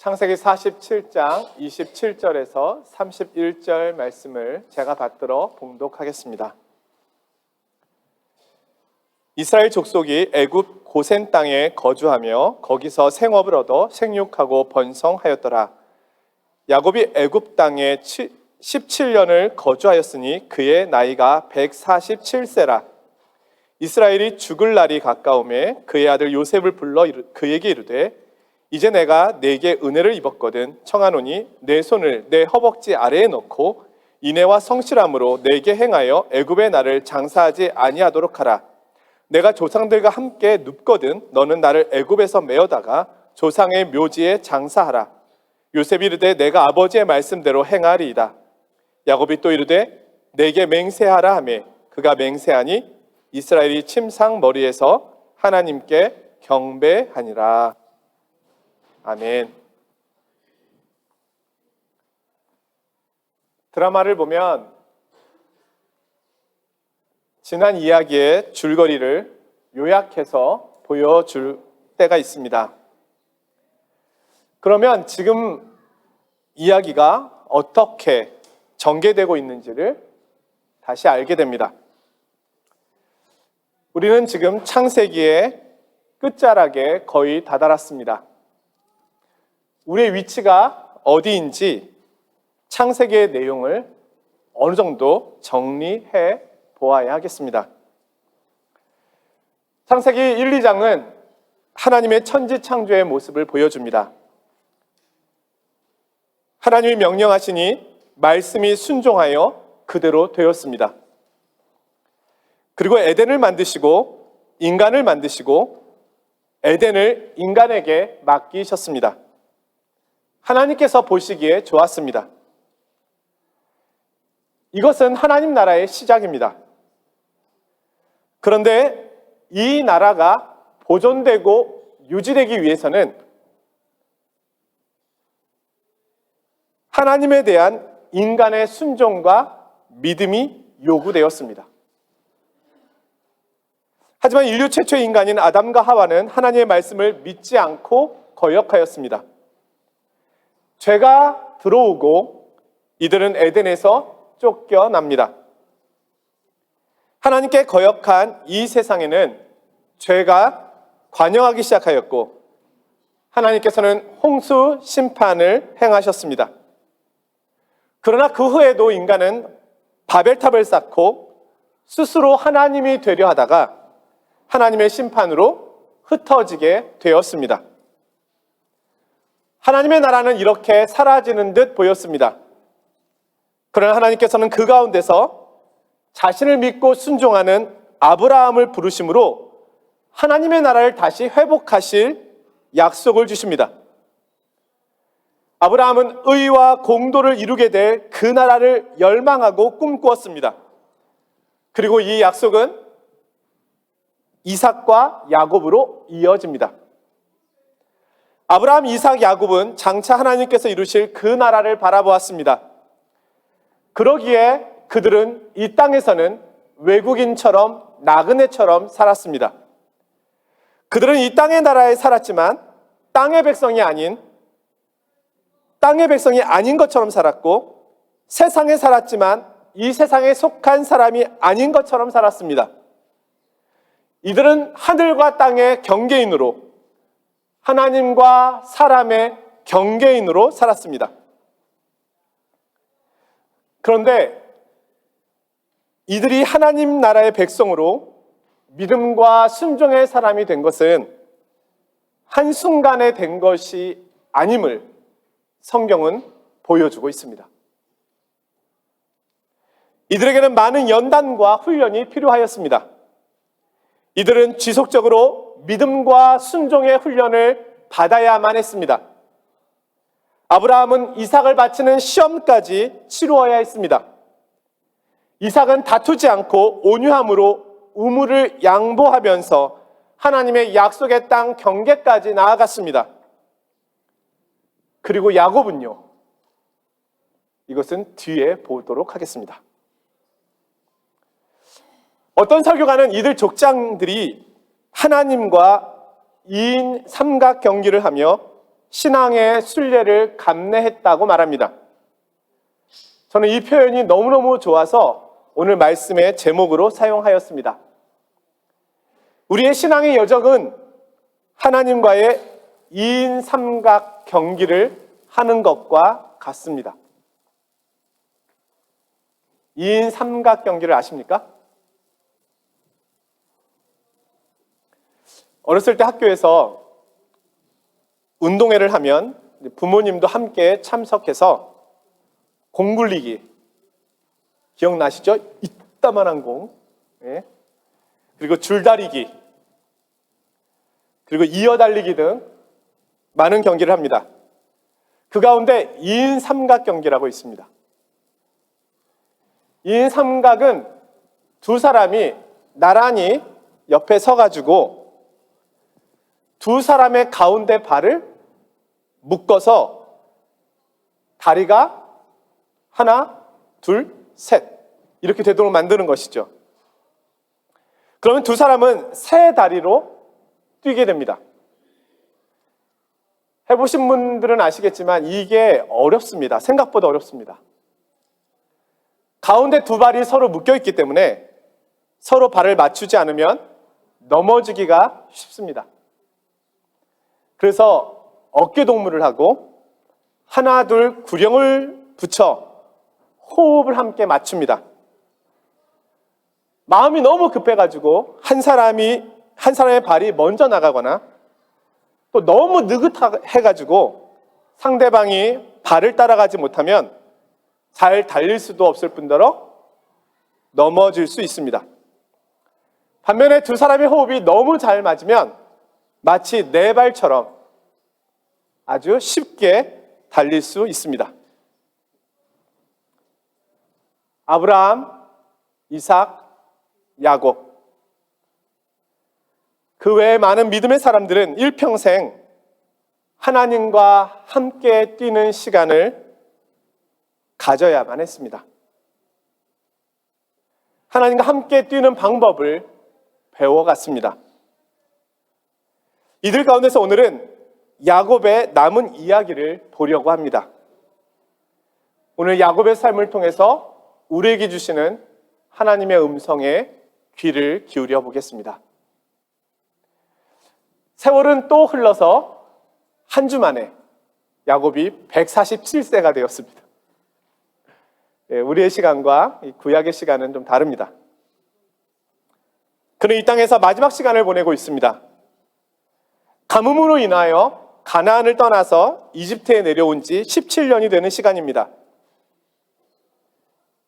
창세기 47장 27절에서 31절 말씀을 제가 받들어 봉독하겠습니다. 이스라엘 족속이 애굽 고센 땅에 거주하며 거기서 생업을 얻어 생육하고 번성하였더라. 야곱이 애굽 땅에 17년을 거주하였으니 그의 나이가 147세라. 이스라엘이 죽을 날이 가까우매 그의 아들 요셉을 불러 그에게 이르되 이제 내가 네게 은혜를 입었거든 청하노니 내 손을 내 허벅지 아래에 넣고 인애와 성실함으로 네게 행하여 애굽의 나를 장사하지 아니하도록 하라. 내가 조상들과 함께 눕거든 너는 나를 애굽에서 메어다가 조상의 묘지에 장사하라. 요셉이 이르되 내가 아버지의 말씀대로 행하리이다. 야곱이 또 이르되 내게 맹세하라 하매 그가 맹세하니 이스라엘이 침상 머리에서 하나님께 경배하니라. 아멘. 드라마를 보면 지난 이야기의 줄거리를 요약해서 보여줄 때가 있습니다. 그러면 지금 이야기가 어떻게 전개되고 있는지를 다시 알게 됩니다. 우리는 지금 창세기의 끝자락에 거의 다다랐습니다. 우리의 위치가 어디인지 창세기의 내용을 어느 정도 정리해 보아야 하겠습니다. 창세기 1, 2장은 하나님의 천지창조의 모습을 보여줍니다. 하나님이 명령하시니 말씀이 순종하여 그대로 되었습니다. 그리고 에덴을 만드시고 인간을 만드시고 에덴을 인간에게 맡기셨습니다. 하나님께서 보시기에 좋았습니다. 이것은 하나님 나라의 시작입니다. 그런데 이 나라가 보존되고 유지되기 위해서는 하나님에 대한 인간의 순종과 믿음이 요구되었습니다. 하지만 인류 최초의 인간인 아담과 하와는 하나님의 말씀을 믿지 않고 거역하였습니다. 죄가 들어오고 이들은 에덴에서 쫓겨납니다. 하나님께 거역한 이 세상에는 죄가 관영하기 시작하였고 하나님께서는 홍수 심판을 행하셨습니다. 그러나 그 후에도 인간은 바벨탑을 쌓고 스스로 하나님이 되려 하다가 하나님의 심판으로 흩어지게 되었습니다. 하나님의 나라는 이렇게 사라지는 듯 보였습니다. 그러나 하나님께서는 그 가운데서 자신을 믿고 순종하는 아브라함을 부르심으로 하나님의 나라를 다시 회복하실 약속을 주십니다. 아브라함은 의와 공도를 이루게 될 그 나라를 열망하고 꿈꾸었습니다. 그리고 이 약속은 이삭과 야곱으로 이어집니다. 아브라함, 이삭, 야곱은 장차 하나님께서 이루실 그 나라를 바라보았습니다. 그러기에 그들은 이 땅에서는 외국인처럼 나그네처럼 살았습니다. 그들은 이 땅의 나라에 살았지만 땅의 백성이 아닌 것처럼 살았고 세상에 살았지만 이 세상에 속한 사람이 아닌 것처럼 살았습니다. 이들은 하늘과 땅의 경계인으로 하나님과 사람의 경계인으로 살았습니다. 그런데 이들이 하나님 나라의 백성으로 믿음과 순종의 사람이 된 것은 한순간에 된 것이 아님을 성경은 보여주고 있습니다. 이들에게는 많은 연단과 훈련이 필요하였습니다. 이들은 지속적으로 믿음과 순종의 훈련을 받아야만 했습니다. 아브라함은 이삭을 바치는 시험까지 치루어야 했습니다. 이삭은 다투지 않고 온유함으로 우물을 양보하면서 하나님의 약속의 땅 경계까지 나아갔습니다. 그리고 야곱은요, 이것은 뒤에 보도록 하겠습니다. 어떤 설교가는 이들 족장들이 하나님과 2인 삼각 경기를 하며 신앙의 순례를 감내했다고 말합니다. 저는 이 표현이 너무너무 좋아서 오늘 말씀의 제목으로 사용하였습니다. 우리의 신앙의 여정은 하나님과의 2인 삼각 경기를 하는 것과 같습니다. 2인 삼각 경기를 아십니까? 어렸을 때 학교에서 운동회를 하면 부모님도 함께 참석해서 공 굴리기 기억나시죠? 이따만한 공, 예. 그리고 줄다리기, 그리고 이어달리기 등 많은 경기를 합니다. 그 가운데 2인 삼각 경기라고 있습니다. 2인 삼각은 두 사람이 나란히 옆에 서가지고 두 사람의 가운데 발을 묶어서 다리가 하나, 둘, 셋 이렇게 되도록 만드는 것이죠. 그러면 두 사람은 세 다리로 뛰게 됩니다. 해보신 분들은 아시겠지만 이게 어렵습니다. 생각보다 어렵습니다. 가운데 두 발이 서로 묶여있기 때문에 서로 발을 맞추지 않으면 넘어지기가 쉽습니다. 그래서 어깨 동무를 하고 하나, 둘 구령을 붙여 호흡을 함께 맞춥니다. 마음이 너무 급해가지고 한 사람의 발이 먼저 나가거나 또 너무 느긋해가지고 상대방이 발을 따라가지 못하면 잘 달릴 수도 없을 뿐더러 넘어질 수 있습니다. 반면에 두 사람의 호흡이 너무 잘 맞으면 마치 네 발처럼 아주 쉽게 달릴 수 있습니다. 아브라함, 이삭, 야곱. 그 외에 많은 믿음의 사람들은 일평생 하나님과 함께 뛰는 시간을 가져야만 했습니다. 하나님과 함께 뛰는 방법을 배워갔습니다. 이들 가운데서 오늘은 야곱의 남은 이야기를 보려고 합니다. 오늘 야곱의 삶을 통해서 우리에게 주시는 하나님의 음성에 귀를 기울여 보겠습니다. 세월은 또 흘러서 한 주 만에 야곱이 147세가 되었습니다. 우리의 시간과 구약의 시간은 좀 다릅니다. 그는 이 땅에서 마지막 시간을 보내고 있습니다. 가뭄으로 인하여 가나안을 떠나서 이집트에 내려온 지 17년이 되는 시간입니다.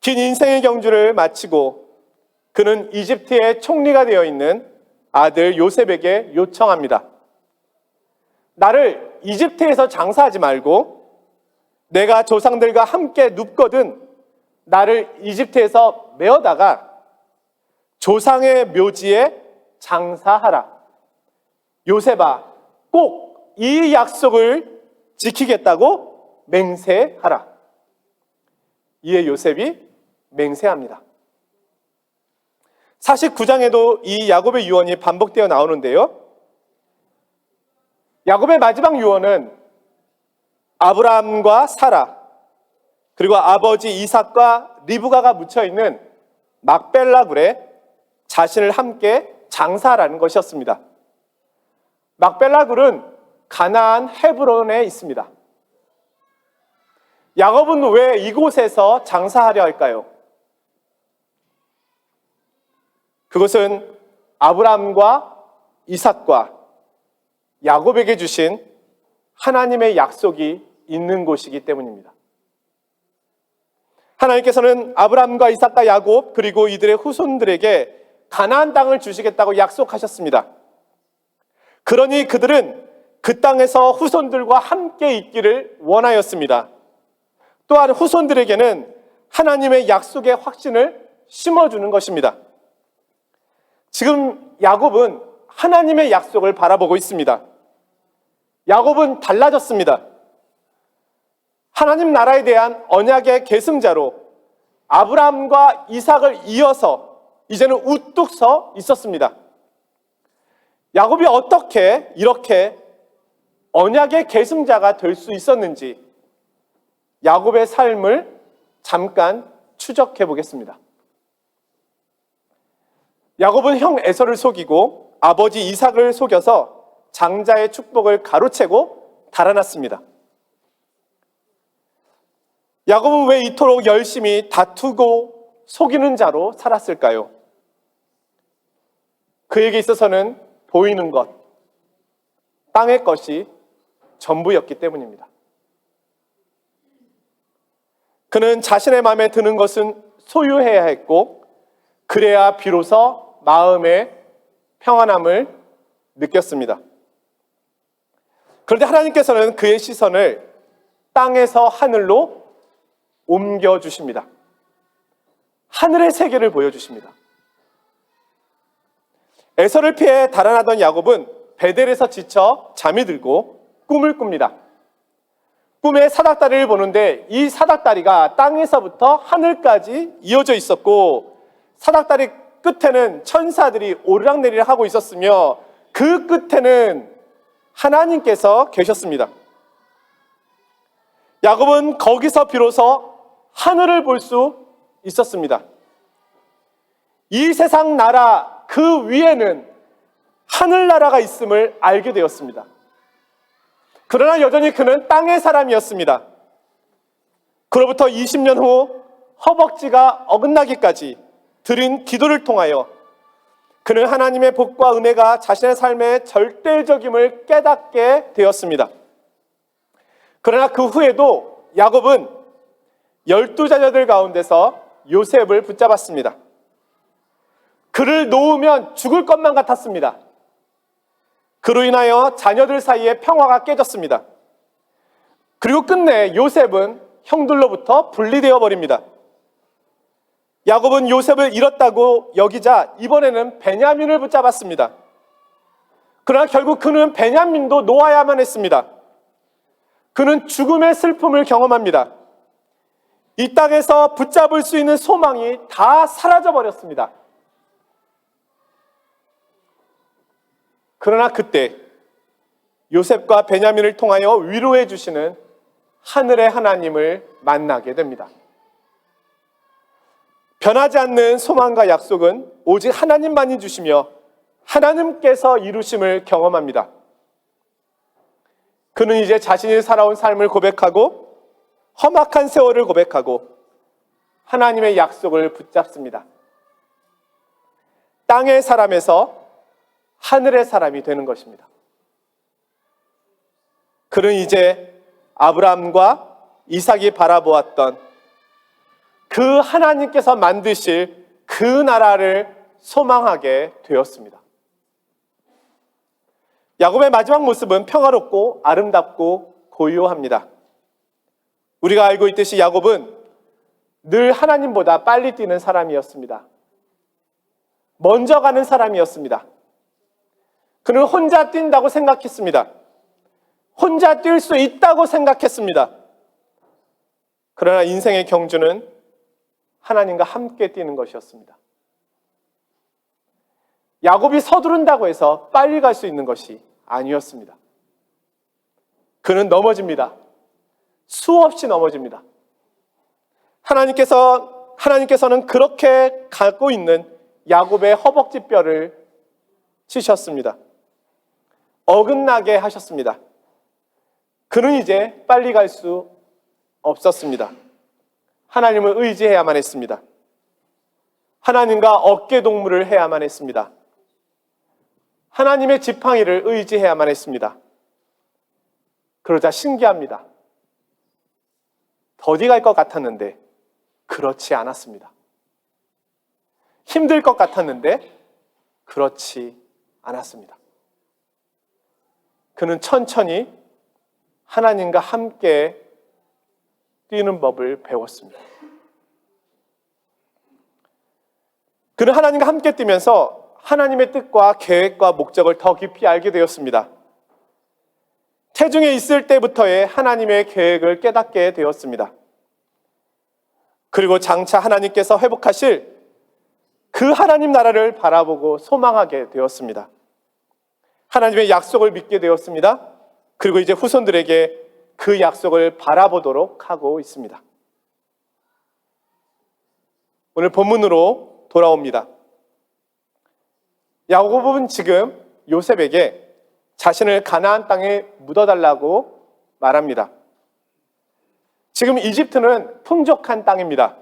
긴 인생의 경주를 마치고 그는 이집트의 총리가 되어 있는 아들 요셉에게 요청합니다. 나를 이집트에서 장사하지 말고 내가 조상들과 함께 눕거든 나를 이집트에서 메어다가 조상의 묘지에 장사하라. 요셉아, 꼭 이 약속을 지키겠다고 맹세하라. 이에 요셉이 맹세합니다. 49장에도 이 야곱의 유언이 반복되어 나오는데요. 야곱의 마지막 유언은 아브라함과 사라 그리고 아버지 이삭과 리브가가 묻혀있는 막벨라 굴에 자신을 함께 장사하라는 것이었습니다. 막벨라 굴은 가나안 헤브론에 있습니다. 야곱은 왜 이곳에서 장사하려 할까요? 그것은 아브라함과 이삭과 야곱에게 주신 하나님의 약속이 있는 곳이기 때문입니다. 하나님께서는 아브라함과 이삭과 야곱 그리고 이들의 후손들에게 가나안 땅을 주시겠다고 약속하셨습니다. 그러니 그들은 그 땅에서 후손들과 함께 있기를 원하였습니다. 또한 후손들에게는 하나님의 약속의 확신을 심어주는 것입니다. 지금 야곱은 하나님의 약속을 바라보고 있습니다. 야곱은 달라졌습니다. 하나님 나라에 대한 언약의 계승자로 아브라함과 이삭을 이어서 이제는 우뚝 서 있었습니다. 야곱이 어떻게 이렇게 언약의 계승자가 될 수 있었는지 야곱의 삶을 잠깐 추적해 보겠습니다. 야곱은 형 에서를 속이고 아버지 이삭을 속여서 장자의 축복을 가로채고 달아났습니다. 야곱은 왜 이토록 열심히 다투고 속이는 자로 살았을까요? 그에게 있어서는 보이는 것, 땅의 것이 전부였기 때문입니다. 그는 자신의 마음에 드는 것은 소유해야 했고, 그래야 비로소 마음의 평안함을 느꼈습니다. 그런데 하나님께서는 그의 시선을 땅에서 하늘로 옮겨주십니다. 하늘의 세계를 보여주십니다. 에서를 피해 달아나던 야곱은 베델에서 지쳐 잠이 들고 꿈을 꿉니다. 꿈에 사닥다리를 보는데 이 사닥다리가 땅에서부터 하늘까지 이어져 있었고, 사닥다리 끝에는 천사들이 오르락내리락 하고 있었으며 그 끝에는 하나님께서 계셨습니다. 야곱은 거기서 비로소 하늘을 볼 수 있었습니다. 이 세상 나라 그 위에는 하늘나라가 있음을 알게 되었습니다. 그러나 여전히 그는 땅의 사람이었습니다. 그로부터 20년 후 허벅지가 어긋나기까지 드린 기도를 통하여 그는 하나님의 복과 은혜가 자신의 삶의 절대적임을 깨닫게 되었습니다. 그러나 그 후에도 야곱은 12자녀들 가운데서 요셉을 붙잡았습니다. 그를 놓으면 죽을 것만 같았습니다. 그로 인하여 자녀들 사이에 평화가 깨졌습니다. 그리고 끝내 요셉은 형들로부터 분리되어 버립니다. 야곱은 요셉을 잃었다고 여기자 이번에는 베냐민을 붙잡았습니다. 그러나 결국 그는 베냐민도 놓아야만 했습니다. 그는 죽음의 슬픔을 경험합니다. 이 땅에서 붙잡을 수 있는 소망이 다 사라져 버렸습니다. 그러나 그때 요셉과 베냐민을 통하여 위로해 주시는 하늘의 하나님을 만나게 됩니다. 변하지 않는 소망과 약속은 오직 하나님만이 주시며 하나님께서 이루심을 경험합니다. 그는 이제 자신이 살아온 삶을 고백하고 험악한 세월을 고백하고 하나님의 약속을 붙잡습니다. 땅의 사람에서 하늘의 사람이 되는 것입니다. 그는 이제 아브라함과 이삭이 바라보았던 그 하나님께서 만드실 그 나라를 소망하게 되었습니다. 야곱의 마지막 모습은 평화롭고 아름답고 고요합니다. 우리가 알고 있듯이 야곱은 늘 하나님보다 빨리 뛰는 사람이었습니다. 먼저 가는 사람이었습니다. 그는 혼자 뛴다고 생각했습니다. 혼자 뛸 수 있다고 생각했습니다. 그러나 인생의 경주는 하나님과 함께 뛰는 것이었습니다. 야곱이 서두른다고 해서 빨리 갈 수 있는 것이 아니었습니다. 그는 넘어집니다. 수없이 넘어집니다. 하나님께서는 그렇게 갖고 있는 야곱의 허벅지뼈를 치셨습니다. 어긋나게 하셨습니다. 그는 이제 빨리 갈 수 없었습니다. 하나님을 의지해야만 했습니다. 하나님과 어깨동무를 해야만 했습니다. 하나님의 지팡이를 의지해야만 했습니다. 그러자 신기합니다. 더디 갈 것 같았는데 그렇지 않았습니다. 힘들 것 같았는데 그렇지 않았습니다. 그는 천천히 하나님과 함께 뛰는 법을 배웠습니다. 그는 하나님과 함께 뛰면서 하나님의 뜻과 계획과 목적을 더 깊이 알게 되었습니다. 태중에 있을 때부터의 하나님의 계획을 깨닫게 되었습니다. 그리고 장차 하나님께서 회복하실 그 하나님 나라를 바라보고 소망하게 되었습니다. 하나님의 약속을 믿게 되었습니다. 그리고 이제 후손들에게 그 약속을 바라보도록 하고 있습니다. 오늘 본문으로 돌아옵니다. 야곱은 지금 요셉에게 자신을 가나안 땅에 묻어달라고 말합니다. 지금 이집트는 풍족한 땅입니다.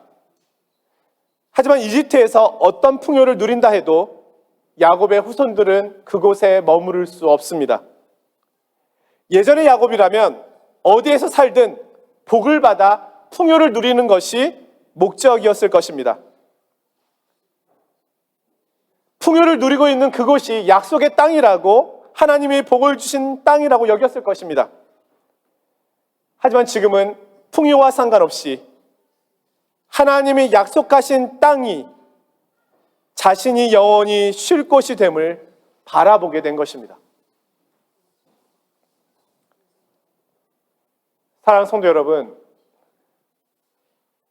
하지만 이집트에서 어떤 풍요를 누린다 해도 야곱의 후손들은 그곳에 머무를 수 없습니다. 예전의 야곱이라면 어디에서 살든 복을 받아 풍요를 누리는 것이 목적이었을 것입니다. 풍요를 누리고 있는 그곳이 약속의 땅이라고, 하나님이 복을 주신 땅이라고 여겼을 것입니다. 하지만 지금은 풍요와 상관없이 하나님이 약속하신 땅이 자신이 영원히 쉴 곳이 됨을 바라보게 된 것입니다. 사랑하는 성도 여러분,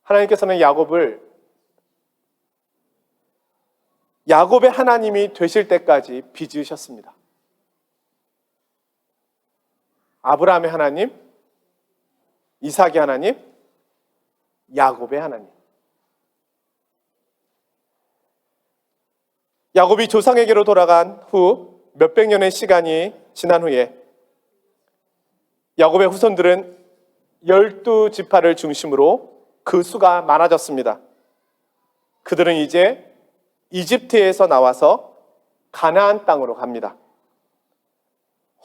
하나님께서는 야곱의 하나님이 되실 때까지 빚으셨습니다. 아브라함의 하나님, 이삭의 하나님, 야곱의 하나님. 야곱이 조상에게로 돌아간 후 몇백 년의 시간이 지난 후에 야곱의 후손들은 12지파를 중심으로 그 수가 많아졌습니다. 그들은 이제 이집트에서 나와서 가나안 땅으로 갑니다.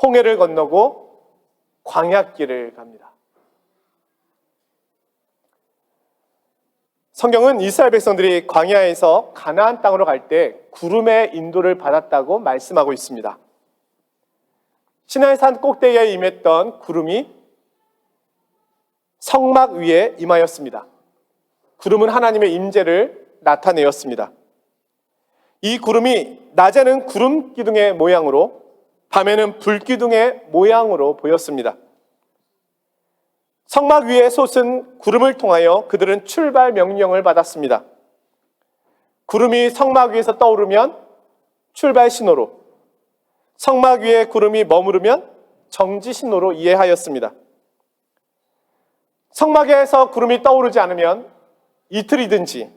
홍해를 건너고 광야길을 갑니다. 성경은 이스라엘 백성들이 광야에서 가나안 땅으로 갈 때 구름의 인도를 받았다고 말씀하고 있습니다. 시내산 꼭대기에 임했던 구름이 성막 위에 임하였습니다. 구름은 하나님의 임재를 나타내었습니다. 이 구름이 낮에는 구름 기둥의 모양으로, 밤에는 불 기둥의 모양으로 보였습니다. 성막 위에 솟은 구름을 통하여 그들은 출발 명령을 받았습니다. 구름이 성막 위에서 떠오르면 출발 신호로, 성막 위에 구름이 머무르면 정지 신호로 이해하였습니다. 성막에서 구름이 떠오르지 않으면 이틀이든지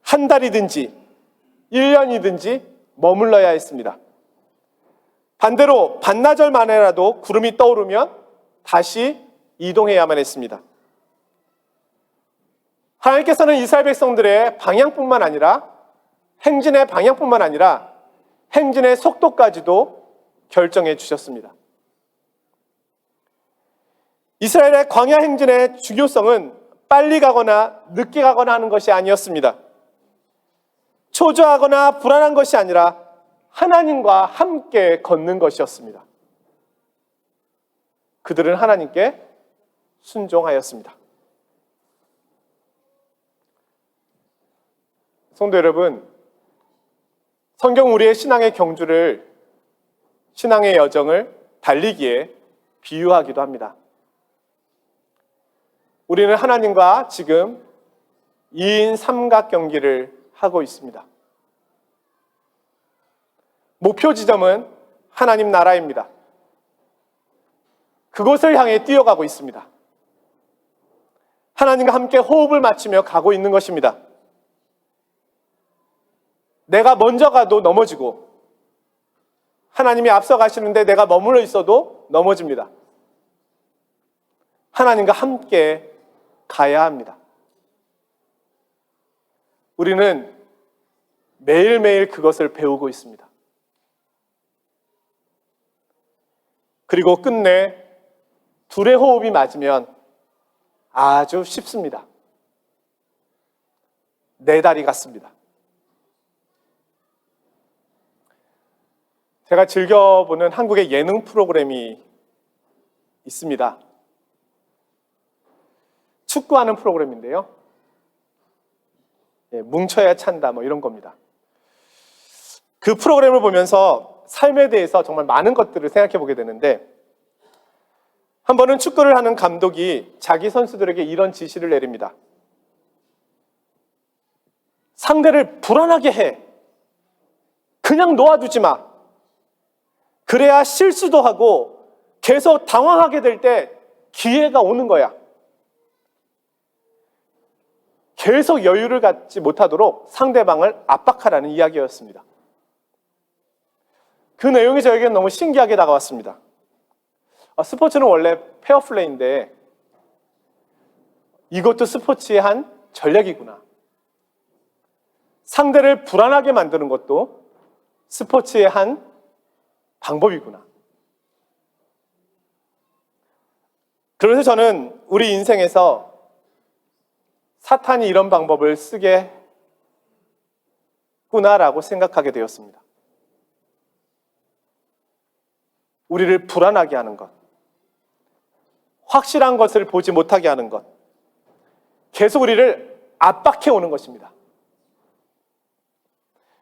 한 달이든지 1년이든지 머물러야 했습니다. 반대로 반나절 만에라도 구름이 떠오르면 다시 이동해야만 했습니다. 하나님께서는 이스라엘 백성들의 방향뿐만 아니라, 행진의 방향뿐만 아니라 행진의 속도까지도 결정해 주셨습니다. 이스라엘의 광야 행진의 중요성은 빨리 가거나 늦게 가거나 하는 것이 아니었습니다. 초조하거나 불안한 것이 아니라 하나님과 함께 걷는 것이었습니다. 그들은 하나님께 순종하였습니다. 성도 여러분, 성경 우리의 신앙의 경주를, 신앙의 여정을 달리기에 비유하기도 합니다. 우리는 하나님과 지금 2인 삼각 경기를 하고 있습니다. 목표 지점은 하나님 나라입니다. 그곳을 향해 뛰어가고 있습니다. 하나님과 함께 호흡을 맞추며 가고 있는 것입니다. 내가 먼저 가도 넘어지고, 하나님이 앞서 가시는데 내가 머물러 있어도 넘어집니다. 하나님과 함께 가야 합니다. 우리는 매일매일 그것을 배우고 있습니다. 그리고 끝내 둘의 호흡이 맞으면 아주 쉽습니다. 내 다리 같습니다. 제가 즐겨보는 한국의 예능 프로그램이 있습니다. 축구하는 프로그램인데요. 뭉쳐야 찬다 뭐 이런 겁니다. 그 프로그램을 보면서 삶에 대해서 정말 많은 것들을 생각해 보게 되는데, 한 번은 축구를 하는 감독이 자기 선수들에게 이런 지시를 내립니다. 상대를 불안하게 해. 그냥 놓아두지 마. 그래야 실수도 하고 계속 당황하게 될 때 기회가 오는 거야. 계속 여유를 갖지 못하도록 상대방을 압박하라는 이야기였습니다. 그 내용이 저에게는 너무 신기하게 다가왔습니다. 스포츠는 원래 페어플레이인데 이것도 스포츠의 한 전략이구나. 상대를 불안하게 만드는 것도 스포츠의 한 방법이구나. 그래서 저는 우리 인생에서 사탄이 이런 방법을 쓰겠구나라고 생각하게 되었습니다. 우리를 불안하게 하는 것, 확실한 것을 보지 못하게 하는 것, 계속 우리를 압박해 오는 것입니다.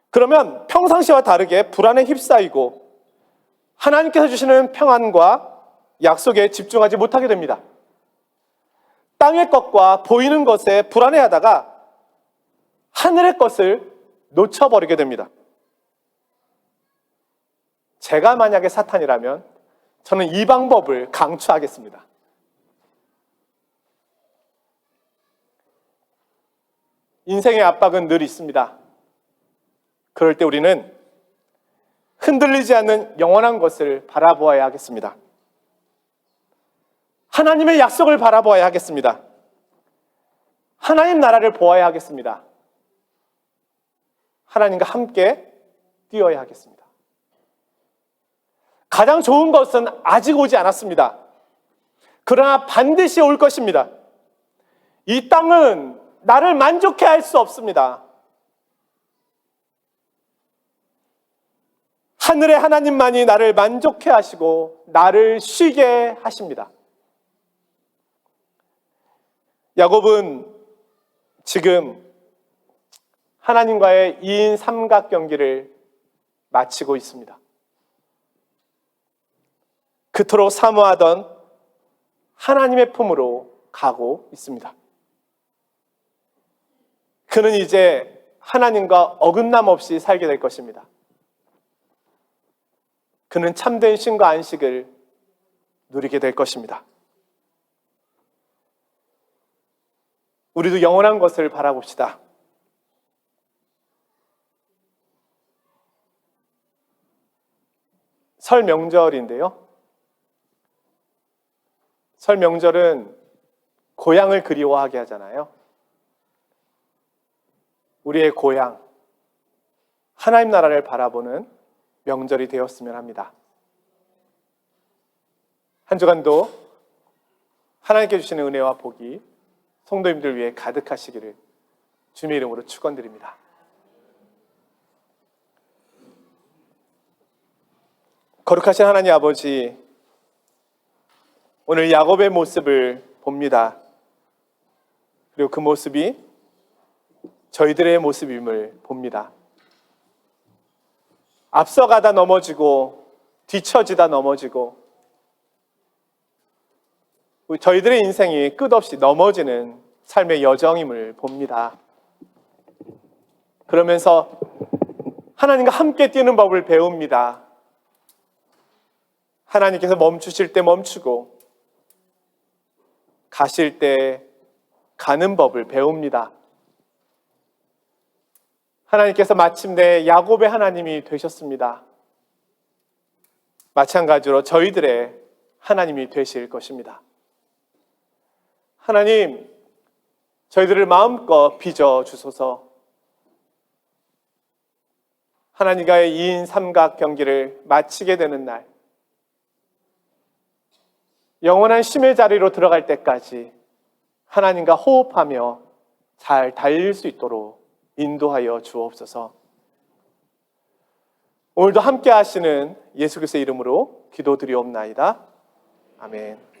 그러면 평상시와 다르게 불안에 휩싸이고 하나님께서 주시는 평안과 약속에 집중하지 못하게 됩니다. 땅의 것과 보이는 것에 불안해하다가 하늘의 것을 놓쳐버리게 됩니다. 제가 만약에 사탄이라면 저는 이 방법을 강추하겠습니다. 인생의 압박은 늘 있습니다. 그럴 때 우리는 흔들리지 않는 영원한 것을 바라보아야 하겠습니다. 하나님의 약속을 바라보아야 하겠습니다. 하나님 나라를 보아야 하겠습니다. 하나님과 함께 뛰어야 하겠습니다. 가장 좋은 것은 아직 오지 않았습니다. 그러나 반드시 올 것입니다. 이 땅은 나를 만족해 할 수 없습니다. 하늘의 하나님만이 나를 만족해 하시고 나를 쉬게 하십니다. 야곱은 지금 하나님과의 2인 삼각 경기를 마치고 있습니다. 그토록 사모하던 하나님의 품으로 가고 있습니다. 그는 이제 하나님과 어긋남 없이 살게 될 것입니다. 그는 참된 쉼과 안식을 누리게 될 것입니다. 우리도 영원한 것을 바라봅시다. 설 명절인데요. 설 명절은 고향을 그리워하게 하잖아요. 우리의 고향, 하나님 나라를 바라보는 명절이 되었으면 합니다. 한 주간도 하나님께 주시는 은혜와 복이 성도님들 위해 가득하시기를 주님의 이름으로 축원드립니다. 거룩하신 하나님 아버지, 오늘 야곱의 모습을 봅니다. 그리고 그 모습이 저희들의 모습임을 봅니다. 앞서가다 넘어지고 뒤처지다 넘어지고 저희들의 인생이 끝없이 넘어지는 삶의 여정임을 봅니다. 그러면서 하나님과 함께 뛰는 법을 배웁니다. 하나님께서 멈추실 때 멈추고 가실 때 가는 법을 배웁니다. 하나님께서 마침내 야곱의 하나님이 되셨습니다. 마찬가지로 저희들의 하나님이 되실 것입니다. 하나님, 저희들을 마음껏 빚어 주소서. 하나님과의 2인 삼각 경기를 마치게 되는 날, 영원한 쉼의 자리로 들어갈 때까지 하나님과 호흡하며 잘 달릴 수 있도록 인도하여 주옵소서. 오늘도 함께 하시는 예수 그리스도의 이름으로 기도드리옵나이다. 아멘.